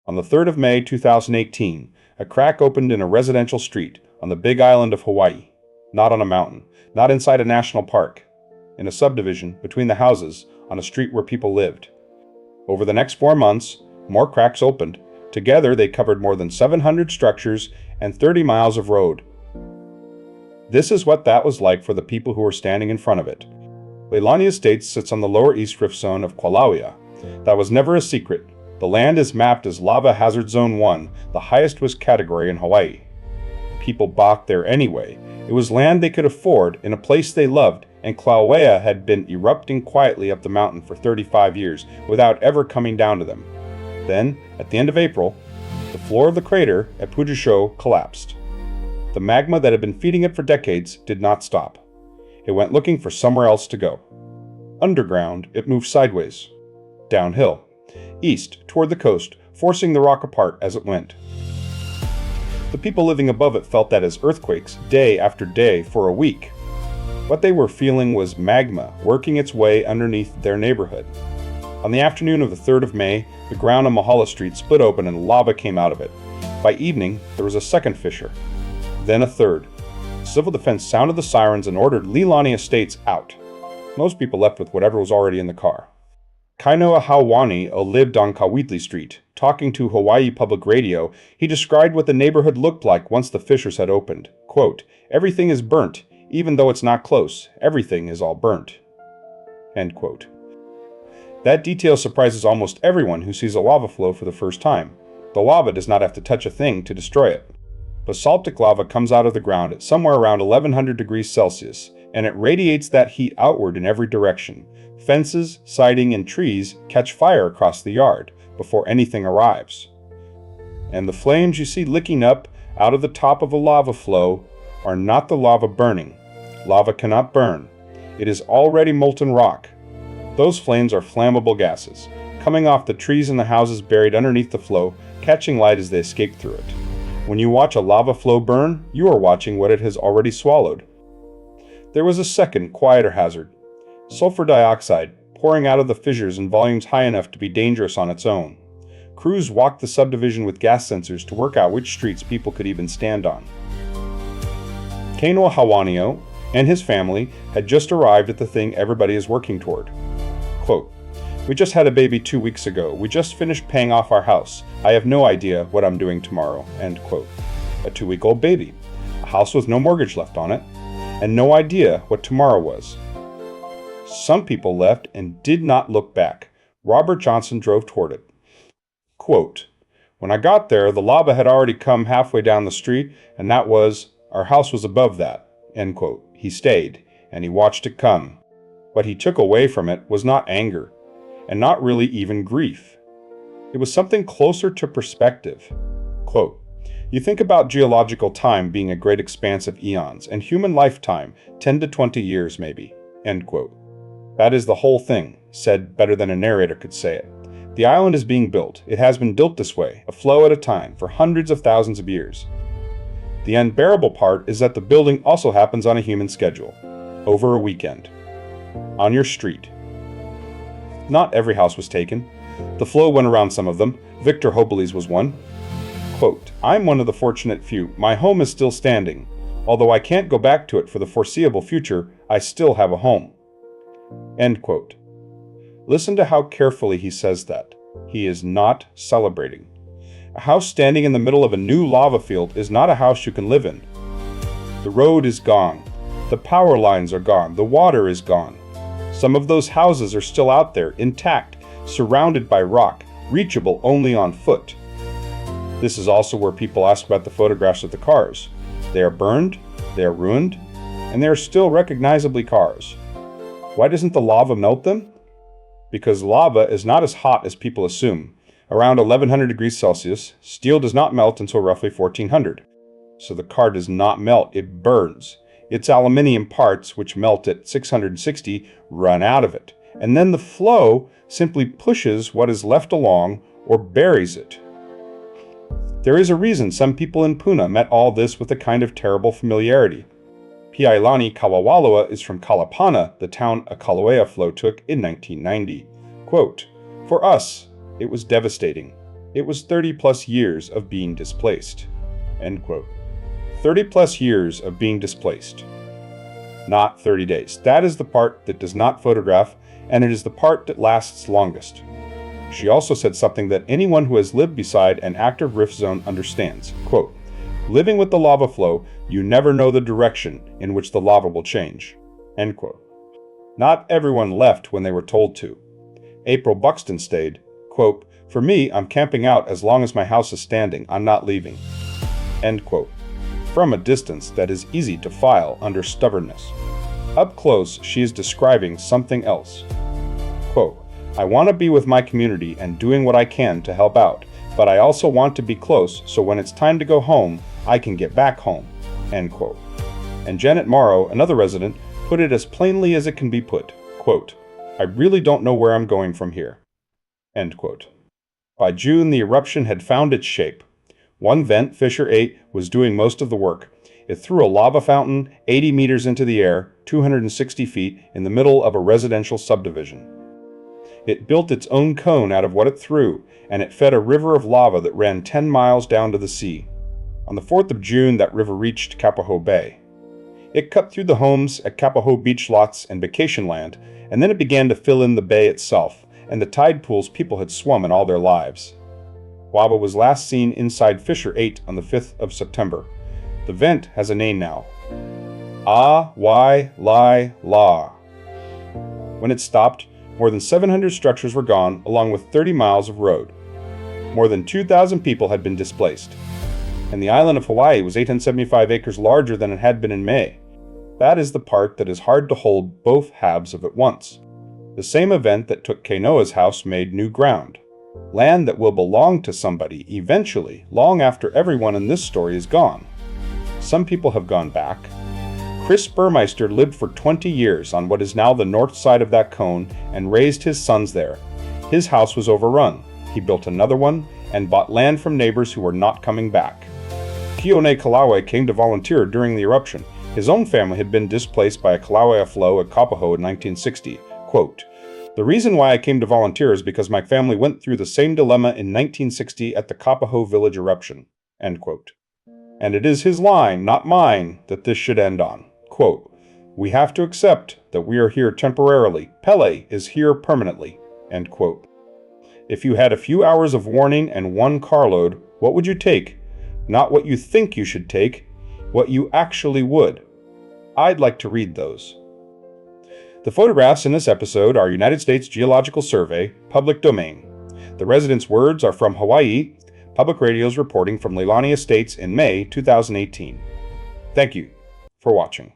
On the 3rd of May 2018, a crack opened in a residential street on the Big Island of Hawai'i, not on a mountain, not inside a national park, in a subdivision between the houses on a street where people lived. Over the next 4 months, more cracks opened. Together, they covered more than 700 structures and 30 miles of road. This is what that was like for the people who were standing in front of it. Leilani Estates sits on the lower east rift zone of Kilauea. That was never a secret. The land is mapped as Lava Hazard Zone 1, the highest risk category in Hawaii. People balked there anyway. It was land they could afford in a place they loved, and Kilauea had been erupting quietly up the mountain for 35 years without ever coming down to them. Then, at the end of April, the floor of the crater at Pujisho collapsed. The magma that had been feeding it for decades did not stop. It went looking for somewhere else to go. Underground, it moved sideways, downhill, east toward the coast, forcing the rock apart as it went. The people living above it felt that as earthquakes, day after day, for a week. What they were feeling was magma working its way underneath their neighborhood. On the afternoon of the 3rd of May, the ground on Mahala Street split open and lava came out of it. By evening, there was a second fissure, then a third. Civil defense sounded the sirens and ordered Leilani Estates out. Most people left with whatever was already in the car. Kainoa Hauani'o lived on Kaupili Street. Talking to Hawai'i Public Radio, he described what the neighborhood looked like once the fissures had opened. Quote, "Everything is burnt, even though it's not close. Everything is all burnt." End quote. That detail surprises almost everyone who sees a lava flow for the first time. The lava does not have to touch a thing to destroy it. Basaltic lava comes out of the ground at somewhere around 1100 degrees Celsius, and it radiates that heat outward in every direction. Fences, siding, and trees catch fire across the yard before anything arrives. And the flames you see licking up out of the top of a lava flow are not the lava burning. Lava cannot burn. It is already molten rock. Those flames are flammable gases, coming off the trees and the houses buried underneath the flow, catching light as they escape through it. When you watch a lava flow burn, you are watching what it has already swallowed. There was a second, quieter hazard. Sulfur dioxide, pouring out of the fissures in volumes high enough to be dangerous on its own. Crews walked the subdivision with gas sensors to work out which streets people could even stand on. Kainoa Hauani'o and his family had just arrived at the thing everybody is working toward. Quote, "We just had a baby 2 weeks ago. We just finished paying off our house. I have no idea what I'm doing tomorrow." End quote. A 2-week-old baby. A house with no mortgage left on it. And no idea what tomorrow was. Some people left and did not look back. Robert Johnson drove toward it. Quote, "When I got there, the lava had already come halfway down the street, and our house was above that." End quote. He stayed, and he watched it come. What he took away from it was not anger, and not really even grief. It was something closer to perspective. Quote, "You think about geological time being a great expanse of eons, and human lifetime, 10 to 20 years maybe." End quote. That is the whole thing, said better than a narrator could say it. The island is being built. It has been built this way, a flow at a time, for hundreds of thousands of years. The unbearable part is that the building also happens on a human schedule, over a weekend, on your street. Not every house was taken. The flow went around some of them. Victor Hopoli's was one. Quote, "I'm one of the fortunate few. My home is still standing. Although I can't go back to it for the foreseeable future, I still have a home." End quote. Listen to how carefully he says that. He is not celebrating. A house standing in the middle of a new lava field is not a house you can live in. The road is gone. The power lines are gone. The water is gone. Some of those houses are still out there, intact, surrounded by rock, reachable only on foot. This is also where people ask about the photographs of the cars. They are burned, they are ruined, and they are still recognizably cars. Why doesn't the lava melt them? Because lava is not as hot as people assume. Around 1100 degrees Celsius, steel does not melt until roughly 1400. So the car does not melt, it burns. Its aluminium parts, which melt at 660, run out of it. And then the flow simply pushes what is left along or buries it. There is a reason some people in Puna met all this with a kind of terrible familiarity. Piailani Kawawaloa is from Kalapana, the town a Kilauea flow took in 1990. Quote, "For us, it was devastating. It was 30 plus years of being displaced. End quote. 30 plus years of being displaced. Not 30 days. That is the part that does not photograph, and it is the part that lasts longest. She also said something that anyone who has lived beside an active rift zone understands. Quote, living with the lava flow, you never know the direction in which the lava will change. End quote. Not everyone left when they were told to. April Buxton stayed. Quote, for me, I'm camping out as long as my house is standing. I'm not leaving. End quote. From a distance that is easy to file under stubbornness. Up close, she is describing something else. Quote, I want to be with my community and doing what I can to help out, but I also want to be close so when it's time to go home, I can get back home. End quote. And Janet Morrow, another resident, put it as plainly as it can be put. Quote, I really don't know where I'm going from here. End quote. By June, the eruption had found its shape. One vent, Fissure 8, was doing most of the work. It threw a lava fountain 80 meters into the air, 260 feet, in the middle of a residential subdivision. It built its own cone out of what it threw, and it fed a river of lava that ran 10 miles down to the sea. On the 4th of June, that river reached Kapaho Bay. It cut through the homes at Kapaho beach lots and vacation land, and then it began to fill in the bay itself, and the tide pools people had swum in all their lives. Lava was last seen inside Fissure 8 on the 5th of September. The vent has a name now. A-Y-Li-La. When it stopped, more than 700 structures were gone, along with 30 miles of road. More than 2,000 people had been displaced. And the island of Hawaii was 875 acres larger than it had been in May. That is the part that is hard to hold both halves of at once. The same event that took Kainoa's house made new ground. Land that will belong to somebody eventually, long after everyone in this story is gone. Some people have gone back. Chris Burmeister lived for 20 years on what is now the north side of that cone and raised his sons there. His house was overrun. He built another one and bought land from neighbors who were not coming back. Kione Kilauea came to volunteer during the eruption. His own family had been displaced by a Kilauea flow at Kapaho in 1960. Quote, the reason why I came to volunteer is because my family went through the same dilemma in 1960 at the Kapaho village eruption. End quote. And it is his line, not mine, that this should end on. Quote, we have to accept that we are here temporarily. Pele is here permanently. End quote. If you had a few hours of warning and one carload, what would you take? Not what you think you should take, what you actually would. I'd like to read those. The photographs in this episode are United States Geological Survey, public domain. The residents' words are from Hawai'i Public Radio's reporting from Leilani Estates in May 2018. Thank you for watching.